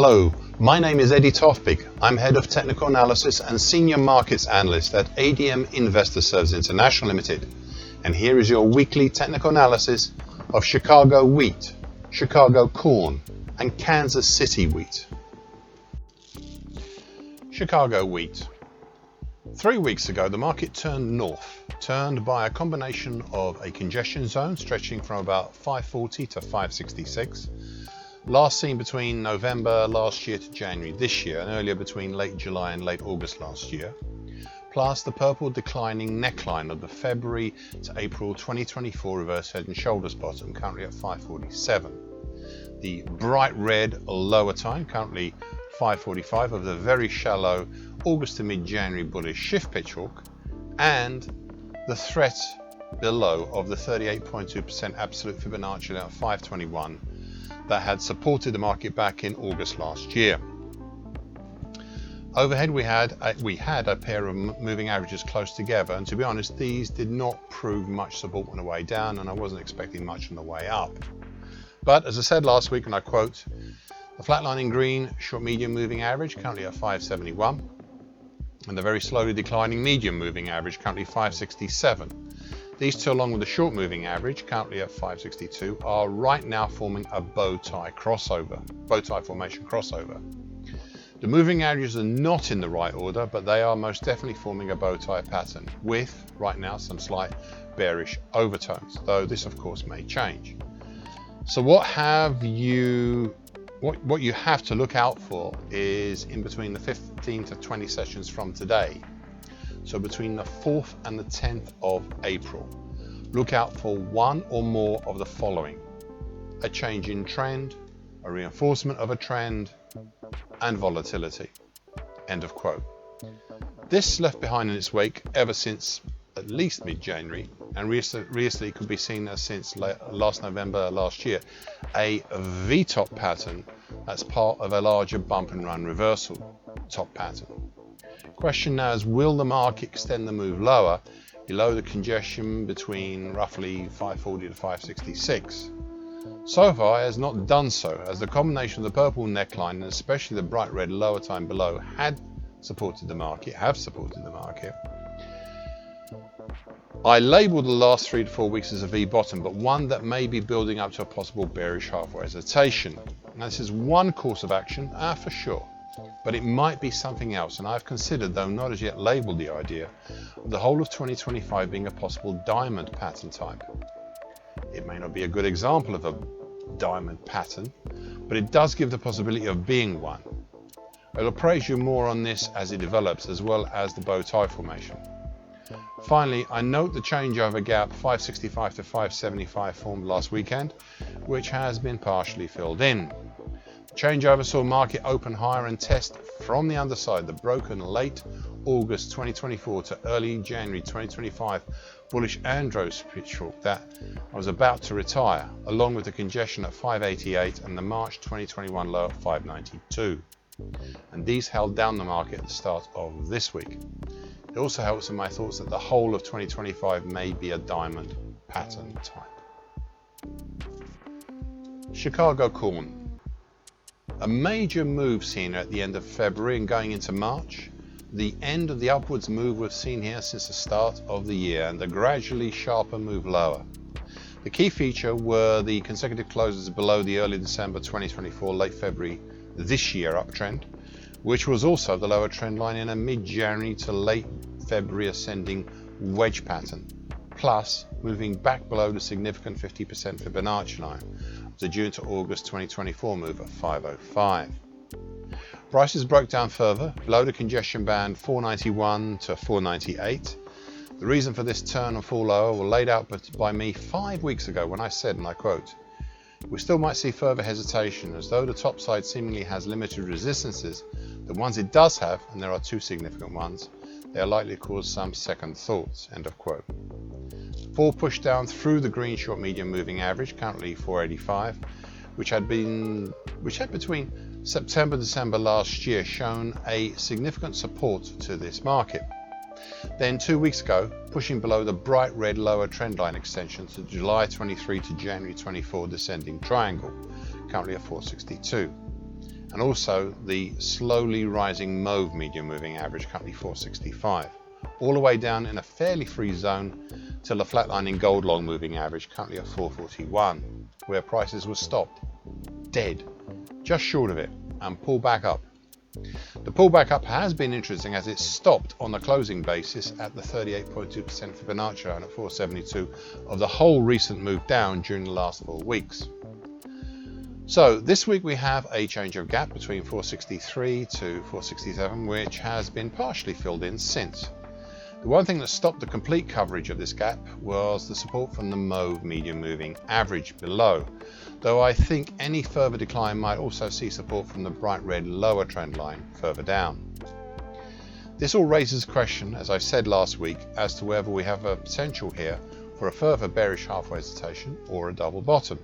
Hello, my name is Eddie Tofbig. I'm Head of Technical Analysis and Senior Markets Analyst at ADM Investor Services International Limited. And here is your weekly technical analysis of Chicago wheat, Chicago corn, and Kansas City wheat. Chicago wheat. 3 weeks ago, the market turned north, turned by a combination of a congestion zone stretching from about 540 to 566, last seen between November last year to January this year, and earlier between late July and late August last year, plus the purple declining neckline of the February to April 2024 reverse head and shoulders bottom, currently at 547. The bright red lower time, currently 545, of the very shallow August to mid-January bullish shift pitch hawk, and the threat below of the 38.2% absolute Fibonacci at 521 that had supported the market back in August last year. Overhead we had a pair of moving averages close together, and to be honest, these did not prove much support on the way down, and I wasn't expecting much on the way up. But as I said last week, and I quote, the flatlining green short medium moving average currently at 571, and the very slowly declining medium moving average currently 567. These two, along with the short moving average currently at 562, are right now forming a bow tie formation crossover. The moving averages are not in the right order, but they are most definitely forming a bow tie pattern with right now some slight bearish overtones, though this of course may change. So what you have to look out for is in between the 15 to 20 sessions from today. So between the 4th and the 10th of April, look out for one or more of the following: a change in trend, a reinforcement of a trend, and volatility. End of quote. This left behind in its wake ever since at least mid-January, and recently could be seen as since last November last year, a V-top pattern that's part of a larger bump and run reversal top pattern. Question now is, will the market extend the move lower below the congestion between roughly 540 to 566? So far it has not done so, as the combination of the purple neckline and especially the bright red lower time below have supported the market. I labelled the last 3 to 4 weeks as a V bottom, but one that may be building up to a possible bearish halfway hesitation. Now this is one course of action, for sure, but it might be something else, and I've considered, though not as yet labelled, the idea of the whole of 2025 being a possible diamond pattern type. It may not be a good example of a diamond pattern, but it does give the possibility of being one. I'll appraise you more on this as it develops, as well as the bow tie formation. Finally, I note the changeover gap 565 to 575 formed last weekend, which has been partially filled in. Changeover saw market open higher and test from the underside the broken late August 2024 to early January 2025 bullish Andros pitch hawk that I was about to retire, along with the congestion at 588 and the March 2021 low at 592. And these held down the market at the start of this week. It also helps in my thoughts that the whole of 2025 may be a diamond pattern type. Chicago corn. A major move seen at the end of February and going into March, the end of the upwards move we've seen here since the start of the year, and a gradually sharper move lower. The key feature were the consecutive closes below the early December 2024, late February this year uptrend, which was also the lower trend line in a mid-January to late February ascending wedge pattern, plus moving back below the significant 50% Fibonacci line of the June to August 2024 move at 505. Prices broke down further below the congestion band 491 to 498. The reason for this turn and fall lower were laid out by me 5 weeks ago when I said, and I quote, "We still might see further hesitation, as though the top side seemingly has limited resistances. The ones it does have, and there are two significant ones, they are likely to cause some second thoughts." End of quote. Fall pushed down through the green short medium moving average, currently 485, which had between September and December last year shown a significant support to this market. Then 2 weeks ago, pushing below the bright red lower trendline extension to July 23 to January 24 descending triangle, currently at 462. and also the slowly rising mauve medium moving average, currently 465, all the way down in a fairly free zone till the flatlining gold long moving average, currently at 441, where prices were stopped dead, just short of it, and pull back up. The pullback up has been interesting as it stopped on a closing basis at the 38.2% Fibonacci and at 472 of the whole recent move down during the last 4 weeks. So this week we have a change of gap between 463 to 467, which has been partially filled in since. The one thing that stopped the complete coverage of this gap was the support from the mauve medium moving average below, though I think any further decline might also see support from the bright red lower trend line further down. This all raises a question, as I said last week, as to whether we have a potential here for a further bearish halfway hesitation or a double bottom.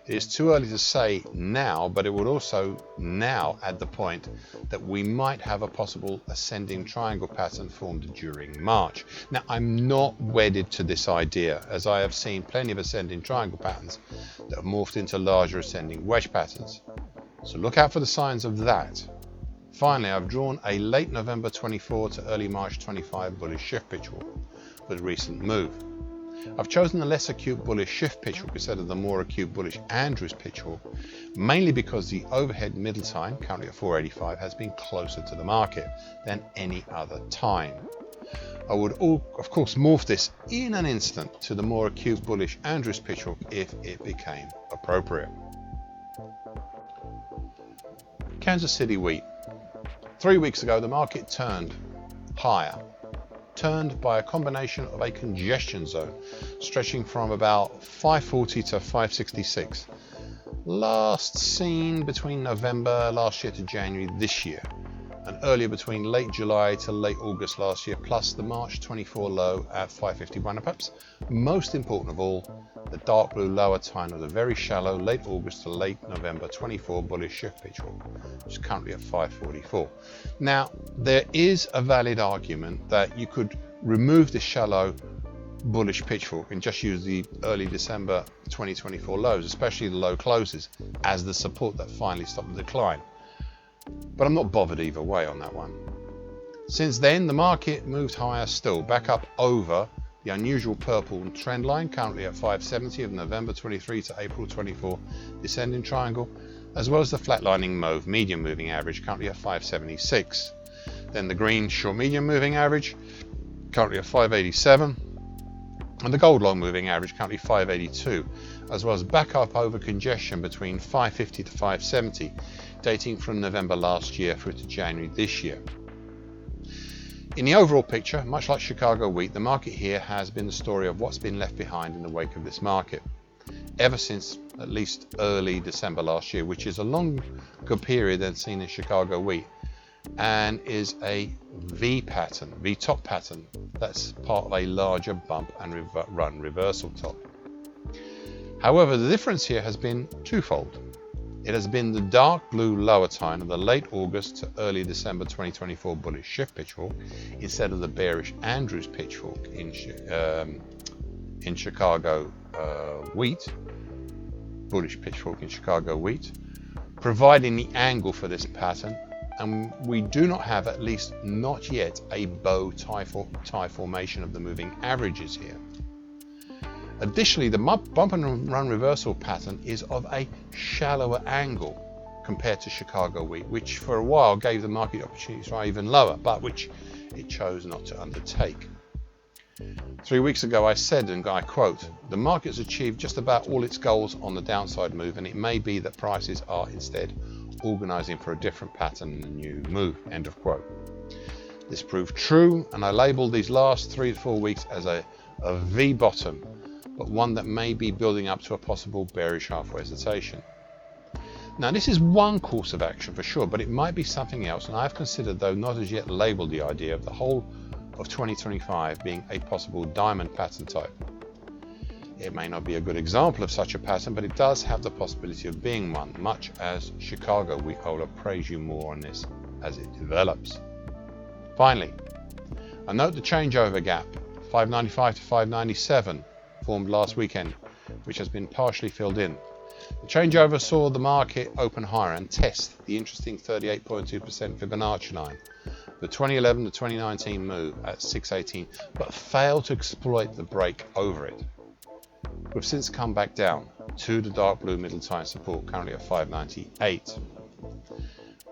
It is too early to say now, but it would also now add the point that we might have a possible ascending triangle pattern formed during March. Now, I'm not wedded to this idea, as I have seen plenty of ascending triangle patterns that have morphed into larger ascending wedge patterns. So look out for the signs of that. Finally, I've drawn a late November 24 to early March 25 bullish shift pitchfork for the recent move. I've chosen the less acute bullish shift pitchfork instead of the more acute bullish Andrews pitchfork, mainly because the overhead middle time, currently at 485, has been closer to the market than any other time. I would, of course, morph this in an instant to the more acute bullish Andrews pitchfork if it became appropriate. Kansas City wheat. 3 weeks ago, the market turned higher, turned by a combination of a congestion zone stretching from about 540 to 566, last seen between November last year to January this year, and earlier between late July to late August last year, plus the March 24 low at 551, and perhaps most important of all, the dark blue lower time of the very shallow late August to late November 24 bullish shift pitchfork, which is currently at 544. Now, there is a valid argument that you could remove this shallow bullish pitchfork and just use the early December 2024 lows, especially the low closes, as the support that finally stopped the decline. But I'm not bothered either way on that one. Since then, the market moved higher still, back up over the unusual purple trend line, currently at 570 of November 23 to April 24 descending triangle, as well as the flatlining mauve medium moving average, currently at 576. Then the green short medium moving average, currently at 587, and the gold long moving average, currently 582, as well as back up over congestion between 550 to 570, dating from November last year through to January this year. In the overall picture, much like Chicago wheat, the market here has been the story of what's been left behind in the wake of this market, ever since at least early December last year, which is a longer period than seen in Chicago wheat, and is a V pattern, V top pattern, that's part of a larger bump and run reversal top. However, the difference here has been twofold. It has been the dark blue lower time of the late August to early December 2024 bullish shift pitchfork instead of the bearish Andrews pitchfork in Chicago wheat, bullish pitchfork in Chicago wheat, providing the angle for this pattern, and we do not have, at least not yet, a bow tie formation of the moving averages here. Additionally, the bump and run reversal pattern is of a shallower angle compared to Chicago wheat, which for a while gave the market opportunities to rise even lower, but which it chose not to undertake. 3 weeks ago I said, and I quote, "The market's achieved just about all its goals on the downside move, and it may be that prices are instead organising for a different pattern in a new move," end of quote. This proved true, and I labelled these last 3 to 4 weeks as a V bottom, but one that may be building up to a possible bearish halfway hesitation. Now, this is one course of action for sure, but it might be something else, and I have considered, though not as yet labelled, the idea of the whole of 2025 being a possible diamond pattern type. It may not be a good example of such a pattern, but it does have the possibility of being one, much as Chicago wheat. I will appraise you more on this as it develops. Finally, I note the changeover gap, 595 to 597, formed last weekend, which has been partially filled in. The changeover saw the market open higher and test the interesting 38.2% Fibonacci line, the 2011 to 2019 move at 618, but failed to exploit the break over it. We've since come back down to the dark blue middle time support, currently at 598.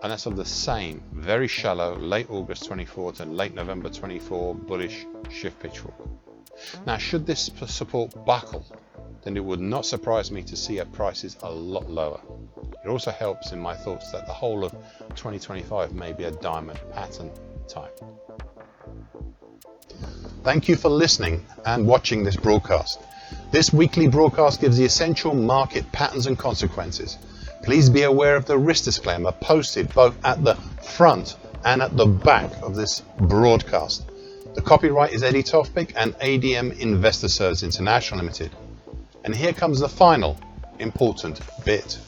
And that's of the same very shallow late August 24 to late November 24 bullish shift pitchfork. Now, should this support buckle, then it would not surprise me to see our prices a lot lower. It also helps in my thoughts that the whole of 2025 may be a diamond pattern type. Thank you for listening and watching this broadcast. This weekly broadcast gives the essential market patterns and consequences. Please be aware of the risk disclaimer posted both at the front and at the back of this broadcast. The copyright is Eddie Tofpik and ADM Investor Services International Limited. And here comes the final important bit.